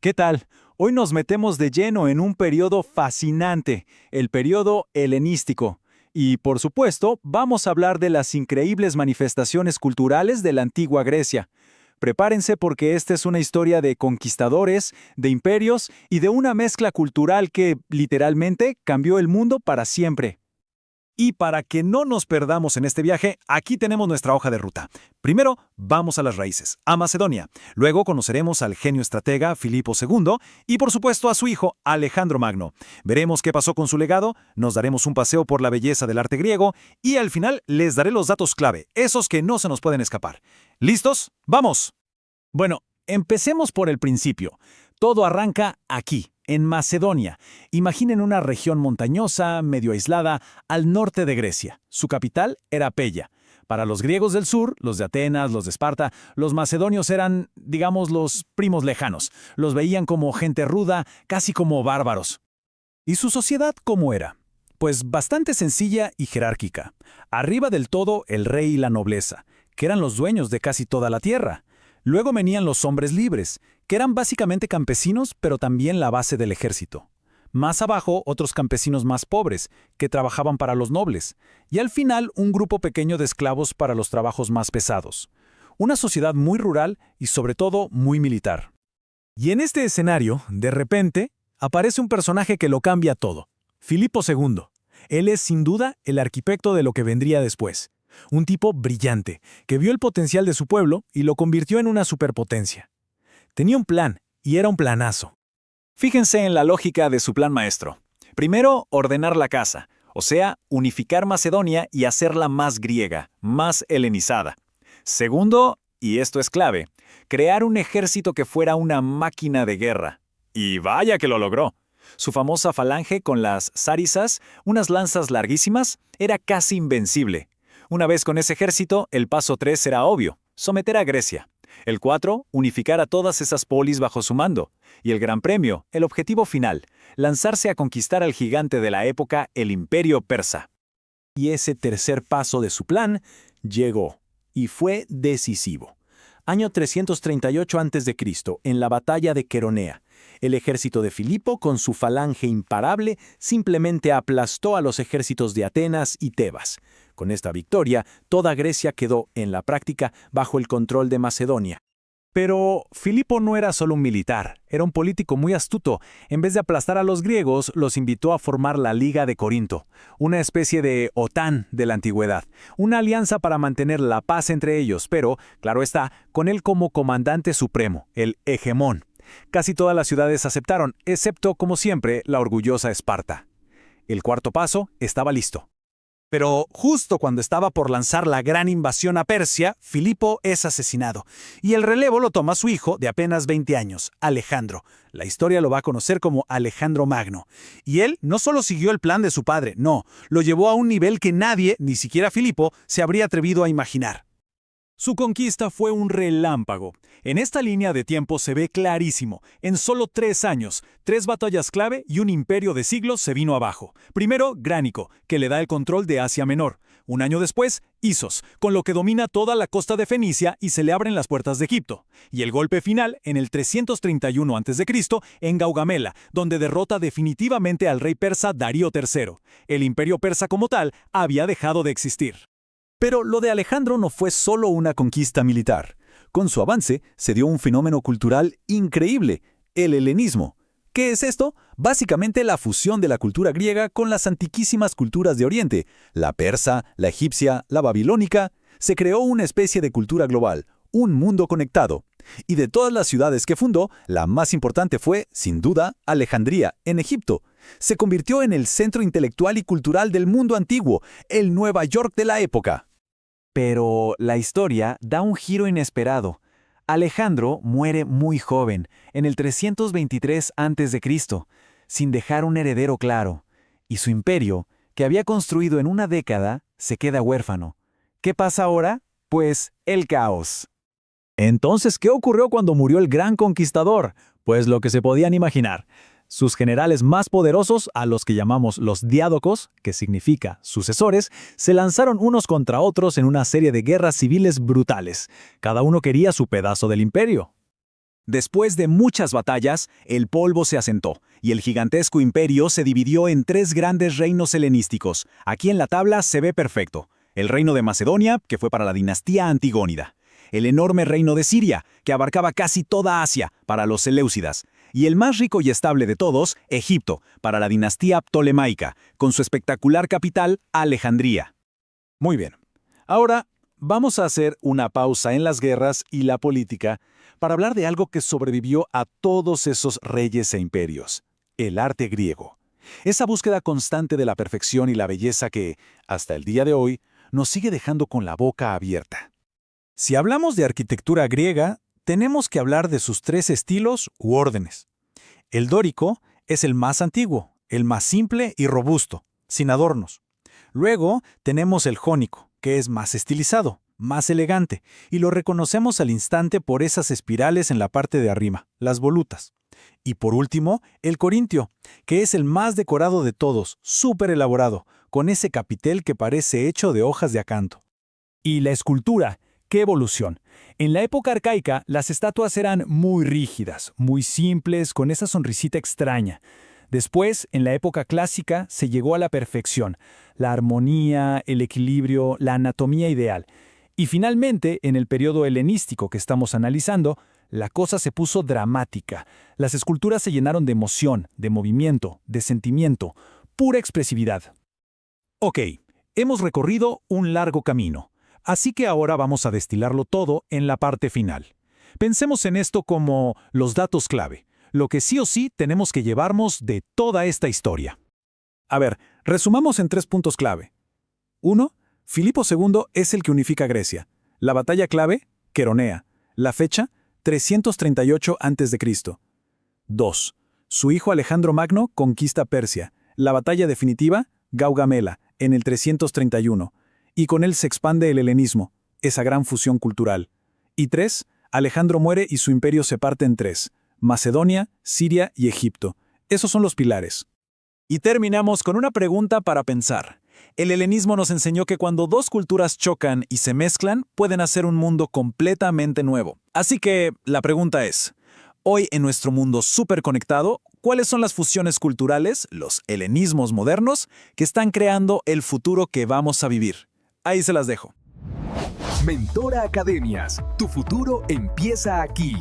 ¿Qué tal? Hoy nos metemos de lleno en un periodo fascinante, el periodo helenístico. Y, por supuesto, vamos a hablar de las increíbles manifestaciones culturales de la antigua Grecia. Prepárense porque esta es una historia de conquistadores, de imperios y de una mezcla cultural que, literalmente, cambió el mundo para siempre. Y para que no nos perdamos en este viaje, aquí tenemos nuestra hoja de ruta. Primero, vamos a las raíces, a Macedonia. Luego conoceremos al genio estratega Filipo II y, por supuesto, a su hijo Alejandro Magno. Veremos qué pasó con su legado, nos daremos un paseo por la belleza del arte griego y al final les daré los datos clave, esos que no se nos pueden escapar. ¿Listos? ¡Vamos! Bueno, empecemos por el principio. Todo arranca aquí, en Macedonia. Imaginen una región montañosa, medio aislada, al norte de Grecia. Su capital era Pella. Para los griegos del sur, los de Atenas, los de Esparta, los macedonios eran, digamos, los primos lejanos. Los veían como gente ruda, casi como bárbaros. ¿Y su sociedad cómo era? Pues bastante sencilla y jerárquica. Arriba del todo, el rey y la nobleza, que eran los dueños de casi toda la tierra. Luego venían los hombres libres, que eran básicamente campesinos, pero también la base del ejército. Más abajo, otros campesinos más pobres, que trabajaban para los nobles. Y al final, un grupo pequeño de esclavos para los trabajos más pesados. Una sociedad muy rural y, sobre todo, muy militar. Y en este escenario, de repente, aparece un personaje que lo cambia todo. Filipo II. Él es, sin duda, el arquitecto de lo que vendría después. Un tipo brillante, que vio el potencial de su pueblo y lo convirtió en una superpotencia. Tenía un plan, y era un planazo. Fíjense en la lógica de su plan maestro. Primero, ordenar la casa, o sea, unificar Macedonia y hacerla más griega, más helenizada. Segundo, y esto es clave, crear un ejército que fuera una máquina de guerra. Y vaya que lo logró. Su famosa falange con las sárisas, unas lanzas larguísimas, era casi invencible. Una vez con ese ejército, el paso 3 era obvio, someter a Grecia. El 4, unificar a todas esas polis bajo su mando. Y el gran premio, el objetivo final, lanzarse a conquistar al gigante de la época, el Imperio Persa. Y ese tercer paso de su plan llegó, y fue decisivo. Año 338 a.C., en la batalla de Queronea. El ejército de Filipo, con su falange imparable, simplemente aplastó a los ejércitos de Atenas y Tebas. Con esta victoria, toda Grecia quedó, en la práctica, bajo el control de Macedonia. Pero Filipo no era solo un militar, era un político muy astuto. En vez de aplastar a los griegos, los invitó a formar la Liga de Corinto, una especie de OTAN de la antigüedad, una alianza para mantener la paz entre ellos, pero, claro está, con él como comandante supremo, el hegemón. Casi todas las ciudades aceptaron, excepto, como siempre, la orgullosa Esparta. El cuarto paso estaba listo. Pero justo cuando estaba por lanzar la gran invasión a Persia, Filipo es asesinado, y el relevo lo toma su hijo de apenas 20 años, Alejandro. La historia lo va a conocer como Alejandro Magno. Y él no solo siguió el plan de su padre, no, lo llevó a un nivel que nadie, ni siquiera Filipo, se habría atrevido a imaginar. Su conquista fue un relámpago. En esta línea de tiempo se ve clarísimo. En solo 3 años, 3 batallas clave y un imperio de siglos se vino abajo. Primero, Gránico, que le da el control de Asia Menor. Un año después, Isos, con lo que domina toda la costa de Fenicia y se le abren las puertas de Egipto. Y el golpe final, en el 331 a.C., en Gaugamela, donde derrota definitivamente al rey persa Darío III. El imperio persa como tal había dejado de existir. Pero lo de Alejandro no fue solo una conquista militar. Con su avance se dio un fenómeno cultural increíble, el helenismo. ¿Qué es esto? Básicamente la fusión de la cultura griega con las antiquísimas culturas de Oriente, la persa, la egipcia, la babilónica. Se creó una especie de cultura global, un mundo conectado. Y de todas las ciudades que fundó, la más importante fue, sin duda, Alejandría, en Egipto. Se convirtió en el centro intelectual y cultural del mundo antiguo, el Nueva York de la época. Pero la historia da un giro inesperado. Alejandro muere muy joven, en el 323 a.C., sin dejar un heredero claro, y su imperio, que había construido en una década, se queda huérfano. ¿Qué pasa ahora? Pues el caos. Entonces, ¿qué ocurrió cuando murió el gran conquistador? Pues lo que se podían imaginar. Sus generales más poderosos, a los que llamamos los diádocos, que significa sucesores, se lanzaron unos contra otros en una serie de guerras civiles brutales. Cada uno quería su pedazo del imperio. Después de muchas batallas, el polvo se asentó, y el gigantesco imperio se dividió en 3 grandes reinos helenísticos. Aquí en la tabla se ve perfecto. El reino de Macedonia, que fue para la dinastía Antigónida. El enorme reino de Siria, que abarcaba casi toda Asia, para los seleucidas. Y el más rico y estable de todos, Egipto, para la dinastía ptolemaica, con su espectacular capital, Alejandría. Muy bien. Ahora vamos a hacer una pausa en las guerras y la política para hablar de algo que sobrevivió a todos esos reyes e imperios: el arte griego. Esa búsqueda constante de la perfección y la belleza que, hasta el día de hoy, nos sigue dejando con la boca abierta. Si hablamos de arquitectura griega, tenemos que hablar de sus 3 estilos u órdenes. El dórico es el más antiguo, el más simple y robusto, sin adornos. Luego tenemos el jónico, que es más estilizado, más elegante, y lo reconocemos al instante por esas espirales en la parte de arriba, las volutas. Y por último, el corintio, que es el más decorado de todos, súper elaborado, con ese capitel que parece hecho de hojas de acanto. Y la escultura, ¡qué evolución! En la época arcaica, las estatuas eran muy rígidas, muy simples, con esa sonrisita extraña. Después, en la época clásica, se llegó a la perfección, la armonía, el equilibrio, la anatomía ideal. Y finalmente, en el periodo helenístico que estamos analizando, la cosa se puso dramática. Las esculturas se llenaron de emoción, de movimiento, de sentimiento, pura expresividad. Ok, hemos recorrido un largo camino, así que ahora vamos a destilarlo todo en la parte final. Pensemos en esto como los datos clave, lo que sí o sí tenemos que llevarnos de toda esta historia. A ver, resumamos en 3 puntos clave. 1. Filipo II es el que unifica Grecia. La batalla clave, Queronea. La fecha, 338 a.C. 2. Su hijo Alejandro Magno conquista Persia. La batalla definitiva, Gaugamela, en el 331. Y con él se expande el helenismo, esa gran fusión cultural. Y 3. Alejandro muere y su imperio se parte en 3. Macedonia, Siria y Egipto. Esos son los pilares. Y terminamos con una pregunta para pensar. El helenismo nos enseñó que cuando 2 culturas chocan y se mezclan, pueden hacer un mundo completamente nuevo. Así que la pregunta es, hoy en nuestro mundo súper conectado, ¿cuáles son las fusiones culturales, los helenismos modernos, que están creando el futuro que vamos a vivir? Ahí se las dejo. Mentora Academias, tu futuro empieza aquí.